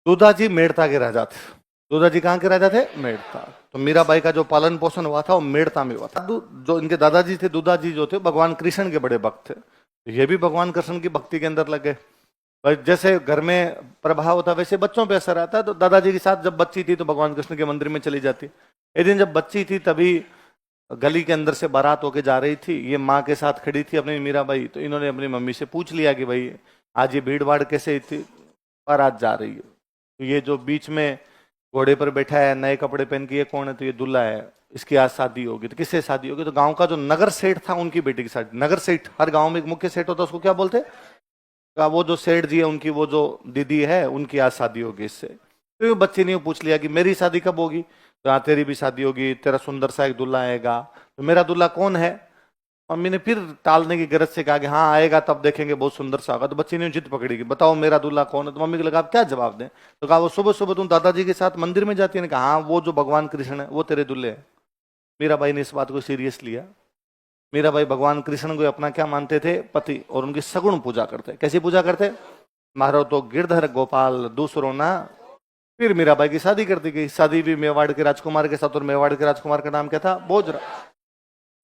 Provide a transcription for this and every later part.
दूधाजी मेड़ता के राजा थे। दूधाजी कहाँ के राजा थे? मेड़ता। तो मीराबाई का जो पालन पोषण हुआ था वो मेड़ता में हुआ था। जो इनके दादाजी थे, दूधाजी जो थे, भगवान कृष्ण के बड़े भक्त थे। तो ये भी भगवान कृष्ण की भक्ति के अंदर लगे। भाई जैसे घर में प्रभाव होता वैसे बच्चों पे असर आता है। तो दादाजी के साथ जब बच्ची थी तो भगवान कृष्ण के मंदिर में चली जाती। एक दिन जब बच्ची थी तभी गली के अंदर से बारात होके जा रही थी, ये माँ के साथ खड़ी थी अपनी मीराबाई। तो इन्होंने अपनी मम्मी से पूछ लिया कि भाई आज ये भीड़ भाड़ कैसे थी, बारात जा रही है। तो ये जो बीच में घोड़े पर बैठा है, नए कपड़े पहन के, ये कौन है? तो ये दूल्हा है, इसकी आज शादी होगी। तो किससे शादी होगी? तो गांव का जो नगर सेठ था उनकी बेटी की शादी। नगर सेठ, हर गांव में एक मुख्य सेठ होता है, उसको क्या बोलते? का वो जो सेठ जी है उनकी वो जो दीदी है उनकी आज शादी होगी इससे। तो ये बच्चे ने पूछ लिया कि मेरी शादी कब होगी? तो हाँ तेरी भी शादी होगी, तेरा सुंदर सा एक दूल्हा आएगा। तो मेरा दूल्हा कौन है? मम्मी ने फिर टालने की गरज से कहा कि हाँ आएगा तब देखेंगे, बहुत सुंदर सा होगा। तो बच्चे ने जिद पकड़ी कि बताओ मेरा दूल्हा कौन है? तो मम्मी को लगा आप क्या जवाब दें। तो कहा वो सुबह सुबह तुम दादाजी के साथ मंदिर में जाती है। कहा हाँ वो जो भगवान कृष्ण है वो तेरे दूल्हे है। मीराबाई ने इस बात को सीरियस लिया। मीराबाई भगवान कृष्ण को अपना क्या मानते थे? पति। और उनकी सगुण पूजा करते। कैसी पूजा करते? मारो तो गिरधर गोपाल दूसरो ना। फिर मीराबाई की शादी कर दी गई। शादी भी मेवाड़ के राजकुमार के साथ। और मेवाड़ के राजकुमार का नाम क्या था? भोजराज।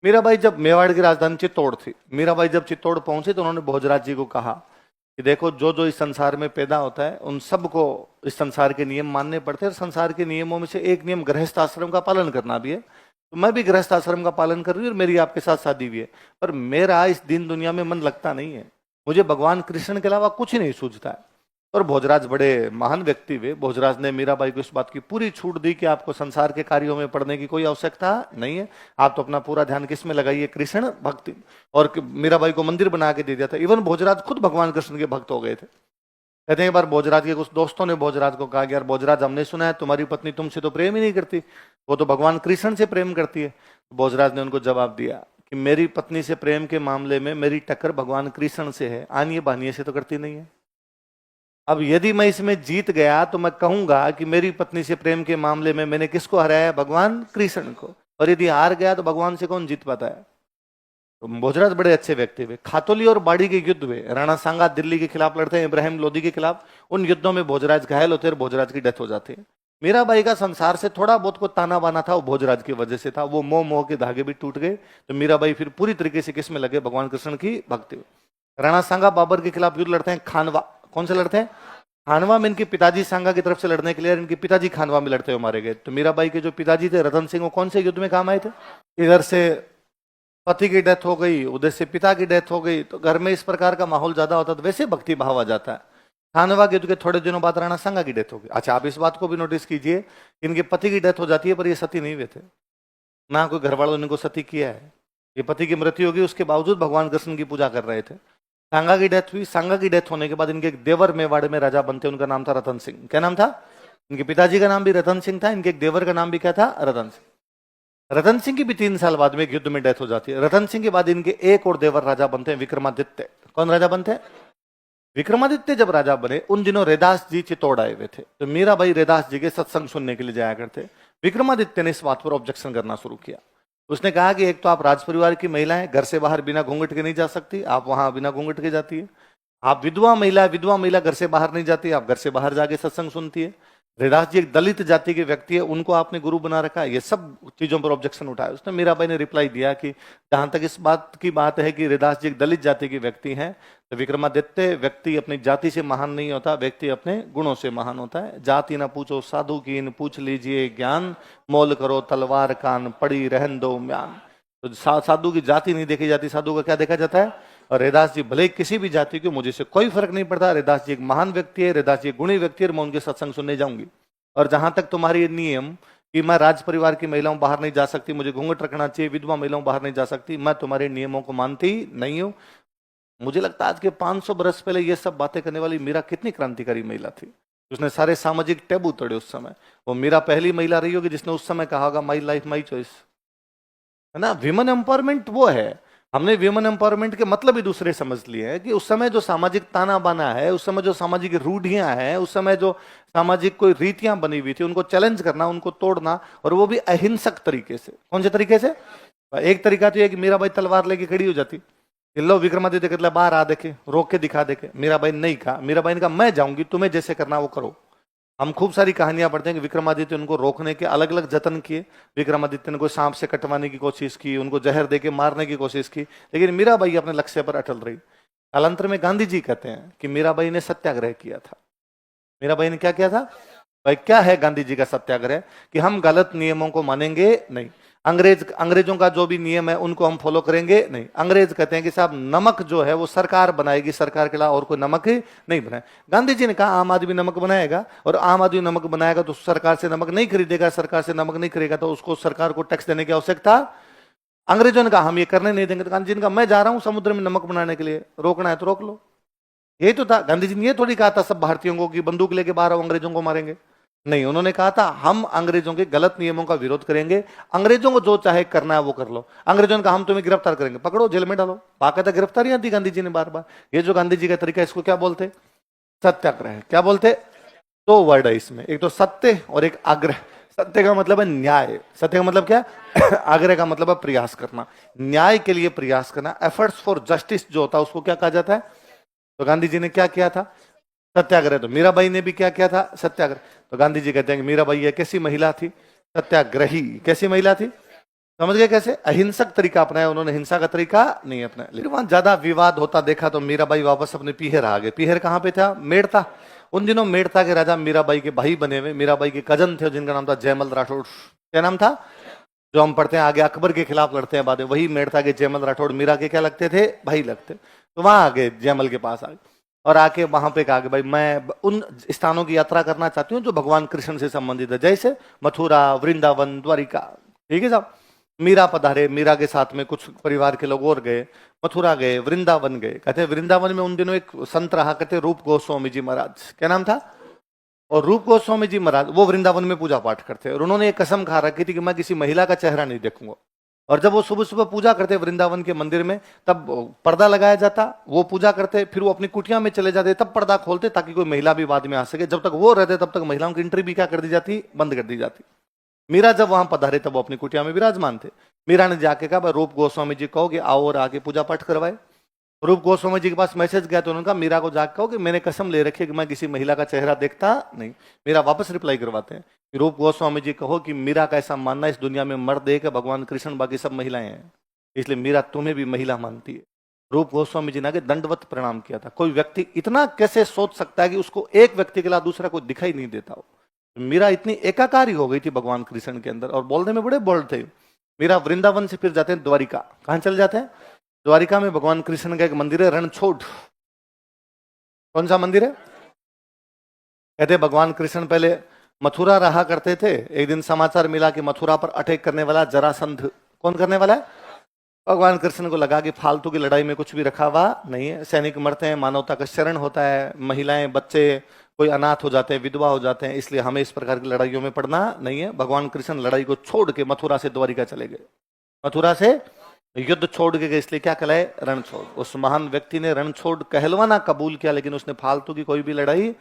मीराबाई जब मेवाड़ की राजधानी चित्तौड़ थी, मीराबाई जब चित्तौड़ पहुंची तो उन्होंने भोजराज जी को कहा कि देखो जो जो इस संसार में पैदा होता है उन सबको इस संसार के नियम मानने पड़ते हैं। और संसार के नियमों में से एक नियम गृहस्थ आश्रम का पालन करना भी है। तो मैं भी गृहस्थ आश्रम का पालन कर रही हूँ और मेरी आपके साथ शादी भी है। पर मेरा इस दिन दुनिया में मन लगता नहीं है। मुझे भगवान कृष्ण के अलावा कुछ नहीं सूझता है। और भोजराज बड़े महान व्यक्ति हुए। भोजराज ने मीराबाई को इस बात की पूरी छूट दी कि आपको संसार के कार्यों में पड़ने की कोई आवश्यकता नहीं है। आप तो अपना पूरा ध्यान किस में लगाइए? कृष्ण भक्ति। और मीराबाई को मंदिर बना के दे दिया था। इवन भोजराज खुद भगवान कृष्ण के भक्त हो गए थे। कहते हैं एक बार भोजराज के कुछ दोस्तों ने भोजराज को कहा कि यार भोजराज हमने सुना है तुम्हारी पत्नी तुमसे तो प्रेम ही नहीं करती, वो तो भगवान कृष्ण से प्रेम करती है। भोजराज ने उनको जवाब दिया कि मेरी पत्नी से प्रेम के मामले में मेरी टक्कर भगवान कृष्ण से है, आनिए बानिए से तो करती नहीं है। अब यदि मैं इसमें जीत गया तो मैं कहूंगा कि मेरी पत्नी से प्रेम के मामले में मैंने किसको हराया? भगवान कृष्ण को। और यदि हार गया तो भगवान से कौन जीत पाता है? तो भोजराज बड़े अच्छे व्यक्ति हुए। खातोली और बाड़ी के युद्ध हुए। राणा सांगा दिल्ली के खिलाफ लड़ते हैं इब्राहिम लोदी के खिलाफ। उन युद्धों में भोजराज घायल होते और भोजराज की डेथ हो जाती है। मीराबाई का संसार से थोड़ा बहुत को ताना बाना था वो भोजराज की वजह से था। वो मोह मोह के धागे भी टूट गए। तो मीराबाई फिर पूरी तरीके से किस में लगे? भगवान कृष्ण की भक्ति। राणा सांगा बाबर के खिलाफ युद्ध लड़ते हैं। खानवा। कौन से लड़ते हैं? खानवा में इनके पिताजी सांगा की तरफ से लड़ने के लिए इनके पिताजी खानवा में लड़ते हुए मारे गए। तो मीराबाई के जो पिताजी थे रतन सिंह, वो कौन से युद्ध में काम आए थे? इधर से पति की डेथ हो गई, उधर से पिता की डेथ हो गई। तो घर में इस प्रकार का माहौल ज्यादा होता है तो वैसे भक्ति भाव आ जाता है। खानवा के युद्ध के थोड़े दिनों बाद राणा सांगा की डेथ हो गई। अच्छा आप इस बात को भी नोटिस कीजिए, इनके पति की डेथ हो जाती है पर ये सती नहीं हुए थे। ना कोई घर वालों ने इनको सती किया है। ये पति की मृत्यु होगी उसके बावजूद भगवान कृष्ण की पूजा कर रहे थे। सांगा की डेथ हुई। सांगा की डेथ होने के बाद इनके एक देवर मेवाड़ में राजा बनते, उनका नाम था रतन सिंह। क्या नाम था? इनके पिताजी का नाम भी रतन सिंह था, इनके एक देवर का नाम भी क्या था? रतन सिंह। रतन सिंह की भी 3 साल बाद में एक युद्ध में डेथ हो जाती है। रतन सिंह के बाद इनके एक और देवर राजा बनते हैं, विक्रमादित्य। कौन राजा बनते हैं? विक्रमादित्य जब राजा बने उन दिनों रैदास जी चित्तौड़ आए हुए थे। तो मीराबाई रैदास जी के सत्संग सुनने के लिए जाया करते। विक्रमादित्य ने इस बात पर ऑब्जेक्शन करना शुरू किया। उसने कहा कि एक तो आप राज परिवार की महिला है, घर से बाहर बिना घूंघट के नहीं जा सकती, आप वहां बिना घूंघट के जाती है। आप विधवा महिला घर से बाहर नहीं जाती, आप घर से बाहर जाके सत्संग सुनती है। रैदास जी एक दलित जाति के व्यक्ति है, उनको आपने गुरु बना रखा है। ये सब चीजों पर ऑब्जेक्शन उठाया। उसने मीराबाई ने रिप्लाई दिया कि जहां तक इस बात की बात है कि रैदास जी एक दलित जाति के व्यक्ति हैं, तो विक्रमादित्य व्यक्ति अपनी जाति से महान नहीं होता, व्यक्ति अपने गुणों से महान होता है। जाति ना पूछो साधु की, इन पूछ लीजिए ज्ञान, मोल करो तलवार कान, पड़ी रहन दो म्यान। तो साधु की जाति नहीं देखी जाती, साधु का क्या देखा जाता है? और रैदास जी भले किसी भी जाति के, मुझे से कोई फर्क नहीं पड़ता। रैदास जी एक महान व्यक्ति है, रैदास जी एक गुणी व्यक्ति है, मैं उनके सत्संग सुनने जाऊंगी। और जहां तक तुम्हारी ये नियम कि मैं राज परिवार की महिलाओं बाहर नहीं जा सकती, मुझे घूंघट रखना चाहिए, विधवा महिलाओं बाहर नहीं जा सकती, मैं तुम्हारे नियमों को मानती नहीं हूं। मुझे लगता है आज के 500 बरस पहले ये सब बातें करने वाली मीरा कितनी क्रांतिकारी महिला थी। उसने सारे सामाजिक टैबू तोड़े उस समय। वो मीरा पहली महिला रही होगी जिसने उस समय कहा होगा माई लाइफ माई चॉइस, है ना। विमेन एम्पावरमेंट वो है। हमने विमेन एम्पावरमेंट के मतलब ही दूसरे समझ लिए हैं कि उस समय जो सामाजिक ताना बाना है, उस समय जो सामाजिक रूढ़ियां हैं, उस समय जो सामाजिक कोई रीतियां बनी हुई थी, उनको चैलेंज करना, उनको तोड़ना, और वो भी अहिंसक तरीके से। कौन से तरीके से? एक तरीका तो यह कि मीराबाई तलवार लेके खड़ी हो जाती, लो विक्रमादित्य कहते बाहर आ देखे, रोक के दिखा देखे। मीराबाई नहीं कहा। मीराबाई ने कहा मैं जाऊंगी, तुम्हें जैसे करना वो करो। हम खूब सारी कहानियां पढ़ते हैं कि विक्रमादित्य उनको रोकने के अलग अलग जतन किए। विक्रमादित्य ने कोई सांप से कटवाने की कोशिश की, उनको जहर देके मारने की कोशिश की, लेकिन मीराबाई अपने लक्ष्य पर अटल रही। कालांतर में गांधी जी कहते हैं कि मीराबाई ने सत्याग्रह किया था। मीराबाई ने क्या किया था भाई? क्या है गांधी जी का सत्याग्रह? कि हम गलत नियमों को मानेंगे नहीं, अंग्रेजों का जो भी नियम है उनको हम फॉलो करेंगे नहीं। अंग्रेज कहते हैं कि साहब नमक जो है वो सरकार बनाएगी, सरकार के अलावा और कोई नमक ही नहीं बनाए। गांधी जी ने कहा आम आदमी नमक बनाएगा, और आम आदमी नमक बनाएगा तो सरकार से नमक नहीं खरीदेगा, सरकार से नमक नहीं खरीदेगा तो उसको सरकार को टैक्स देने की आवश्यकता। अंग्रेजों ने कहा हम ये करने नहीं देंगे। तो गांधी जी ने कहा मैं जा रहा हूं समुद्र में नमक बनाने के लिए, रोकना है तो रोक लो। यही तो था। गांधी जी ने ये थोड़ी कहा था सब भारतीयों को कि बंदूक लेके बाहर आओ अंग्रेजों को मारेंगे। नहीं, उन्होंने कहा था हम अंग्रेजों के गलत नियमों का विरोध करेंगे, अंग्रेजों को जो चाहे करना है वो कर लो। अंग्रेजों ने कहा हम तुम्हें गिरफ्तार करेंगे, पकड़ो जेल में डालो। बाकायदा गिरफ्तारियां दी गांधी जी ने बार बार। ये जो गांधी जी का तरीका है इसको क्या बोलते? सत्याग्रह। क्या बोलते? दो वर्ड है इसमें, एक तो सत्य और एक आग्रह। सत्य का मतलब है न्याय, सत्य का मतलब क्या? आग्रह का मतलब है प्रयास करना, न्याय के लिए प्रयास करना, एफर्ट्स फॉर जस्टिस जो होता है उसको क्या कहा जाता है? तो गांधी जी ने क्या किया था? सत्याग्रह। तो मीराबाई ने भी क्या किया था? सत्याग्रह। तो गांधी जी कहते हैं कि मीराबाई एक कैसी महिला थी? सत्याग्रही। कैसी महिला थी? समझ गए कैसे? अहिंसक तरीका अपनाया उन्होंने, हिंसा का तरीका नहीं अपनाया। लेकिन वहां ज्यादा विवाद होता देखा तो मीराबाई वापस अपने पीहर आ गए। पीहर कहां पे था? मेड़ता। उन दिनों मेड़ता के राजा मीराबाई के भाई बने हुए, मीराबाई के कजन थे जिनका नाम था जयमल राठौड़। क्या नाम था? जो हम पढ़ते हैं आगे अकबर के खिलाफ लड़ते हैं बाद में, वही मेड़ता के जयमल राठौड़ मीरा के क्या लगते थे? भाई लगते। तो वहां आ गए, जयमल के पास आ गए और आके वहां पे कहा कि भाई मैं उन स्थानों की यात्रा करना चाहती हूँ जो भगवान कृष्ण से संबंधित है, जैसे मथुरा, वृंदावन, द्वारिका। ठीक है साहब। मीरा पधारे, मीरा के साथ में कुछ परिवार के लोग और गए, मथुरा गए, वृंदावन गए। कहते वृंदावन में उन दिनों एक संत रहा, कहते रूप गोस्वामी जी महाराज। क्या नाम था? और रूप गोस्वामी जी महाराज वो वृंदावन में पूजा पाठ करते और उन्होंने एक कसम खा रखी थी कि मैं किसी महिला का चेहरा नहीं देखूंगा। और जब वो सुबह सुबह पूजा करते वृंदावन के मंदिर में, तब पर्दा लगाया जाता, वो पूजा करते, फिर वो अपनी कुटिया में चले जाते, तब पर्दा खोलते ताकि कोई महिला भी बाद में आ सके। जब तक वो रहते तब तक महिलाओं की एंट्री भी क्या कर दी जाती? बंद कर दी जाती। मीरा जब वहां पधारे तब वो अपनी कुटिया में विराजमान थे। मीरा ने जाके कहा रूप गोस्वामी जी कहो कि आओ और आके पूजा पाठ करवाए। रूप गोस्वामी जी के पास मैसेज गया तो उन्होंने कहा मीरा को जाकर कहो कि मैंने कसम ले रखी है कि मैं किसी महिला का चेहरा देखता नहीं। मीरा वापस रिप्लाई करवाते हैं कि रूप गोस्वामी जी कहो कि मीरा का ऐसा मानना इस दुनिया में मर्द एक है, भगवान कृष्ण, बाकी सब महिलाएं हैं, इसलिए मीरा तुम्हें भी महिला मानती है। रूप गोस्वामी जी ने आगे दंडवत प्रणाम किया था। कोई व्यक्ति इतना कैसे सोच सकता है कि उसको एक व्यक्ति के अलावा दूसरा कोई दिखाई नहीं देता हो? मीरा इतनी एकाकारी हो गई थी भगवान कृष्ण के अंदर, और बोलने में बड़े बोल्ड थे। मीरा वृंदावन से फिर जाते हैं द्वारिका। कहां चले जाते हैं? द्वारिका में भगवान कृष्ण का एक मंदिर है, रणछोड़। कौन सा मंदिर है? कहते भगवान कृष्ण पहले मथुरा रहा करते थे। एक दिन समाचार मिला कि मथुरा पर अटैक करने वाला जरासंध। कौन करने वाला है? भगवान कृष्ण को लगा कि फालतू की लड़ाई में कुछ भी रखा हुआ नहीं है, सैनिक मरते हैं, मानवता का शरण होता है, महिलाएं बच्चे कोई अनाथ हो जाते हैं, विधवा हो जाते हैं, इसलिए हमें इस प्रकार की लड़ाइयों में पड़ना नहीं है। भगवान कृष्ण लड़ाई को छोड़ के मथुरा से द्वारिका चले गए। मथुरा से युद्ध छोड़ के गए, इसलिए क्या कहलाए? रणछोड़। उस महान व्यक्ति ने रणछोड़ कहलवाना कबूल किया, लेकिन उसने फालतू की कोई भी लड़ाई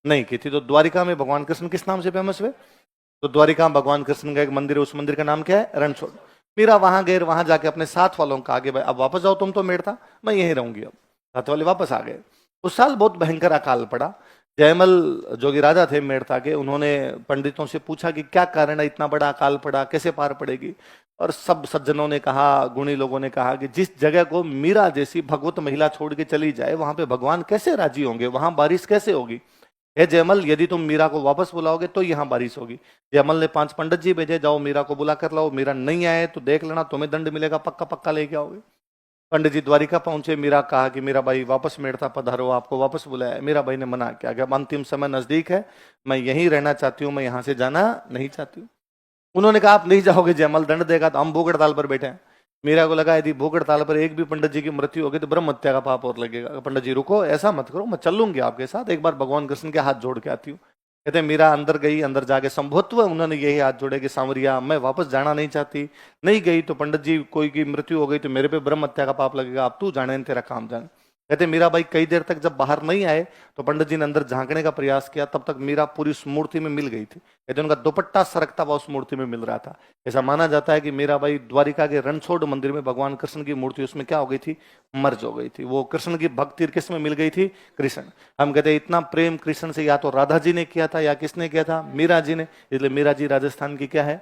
नहीं की थी। तो द्वारिका में भगवान कृष्ण किस नाम से फेमस हुए? तो द्वारिका में भगवान कृष्ण का एक मंदिर है, उस मंदिर का नाम क्या है? रणछोड़। मीरा वहां गए, वहां जाके अपने साथ वालों का आगे भाई अब वापस जाओ, तुम तो मेड़ता, मैं यहीं रहूंगी। अब साथ वाले वापस आ गए। उस साल बहुत भयंकर अकाल पड़ा। जयमल जो कि राजा थे मेड़ता के, उन्होंने पंडितों से पूछा कि क्या कारण है इतना बड़ा अकाल पड़ा, कैसे पार पड़ेगी? और सब सज्जनों ने कहा, गुणी लोगों ने कहा कि जिस जगह को मीरा जैसी भगवत महिला छोड़ के चली जाए वहां पे भगवान कैसे राजी होंगे, वहां बारिश कैसे होगी? हे जयमल, यदि तुम मीरा को वापस बुलाओगे तो यहाँ बारिश होगी। जयमल ने 5 पंडित जी भेजे, जाओ मीरा को बुला कर लाओ। मीरा नहीं आए तो देख लेना, तुम्हें दंड मिलेगा, पक्का पक्का लेके आओगे। पंडित जी द्वारिका पहुंचे। मीरा कहा कि मीरा भाई वापस मेड़ता पधारो, आपको वापस बुलाया। मीरा भाई ने मना किया कि अब अंतिम समय नजदीक है, मैं यहीं रहना चाहती हूँ, मैं यहाँ से जाना नहीं चाहती हूँ। उन्होंने कहा आप नहीं जाओगे, जयमल दंड देगा, तो हम भूख हड़ताल पर बैठे हैं। मीरा को लगा यदि भूख हड़ताल पर एक भी पंडित जी की मृत्यु होगी तो ब्रह्म हत्या का पाप और लगेगा। पंडित जी रुको, ऐसा मत करो, मैं चल लूंगी आपके साथ, एक बार भगवान कृष्ण के हाथ जोड़ के आती हूँ। कहते मीरा अंदर गई, अंदर जाके संभोत्व उन्होंने यही हाथ जोड़े कि सांवरिया मैं वापस जाना नहीं चाहती। नहीं गई तो पंडित जी कोई की मृत्यु हो गई तो मेरे पे ब्रह्म हत्या का पाप लगेगा, अब तू जाने तेरा काम जाने। कहते मीराबाई कई देर तक जब बाहर नहीं आए तो पंडित जी ने अंदर झांकने का प्रयास किया, तब तक मीरा पूरी उस मूर्ति में मिल गई थी। कहते उनका दुपट्टा सरकता हुआ उस मूर्ति में मिल रहा था। ऐसा माना जाता है कि मीराबाई द्वारिका के रणछोड़ मंदिर में भगवान कृष्ण की मूर्ति उसमें क्या हो गई थी, मर्ज हो गई थी। वो कृष्ण की भक्ति किस में मिल गई थी, कृष्ण। हम कहते हैं इतना प्रेम कृष्ण से या तो राधा जी ने किया था या किसने किया था, मीरा जी ने। इसलिए मीरा जी राजस्थान की क्या है,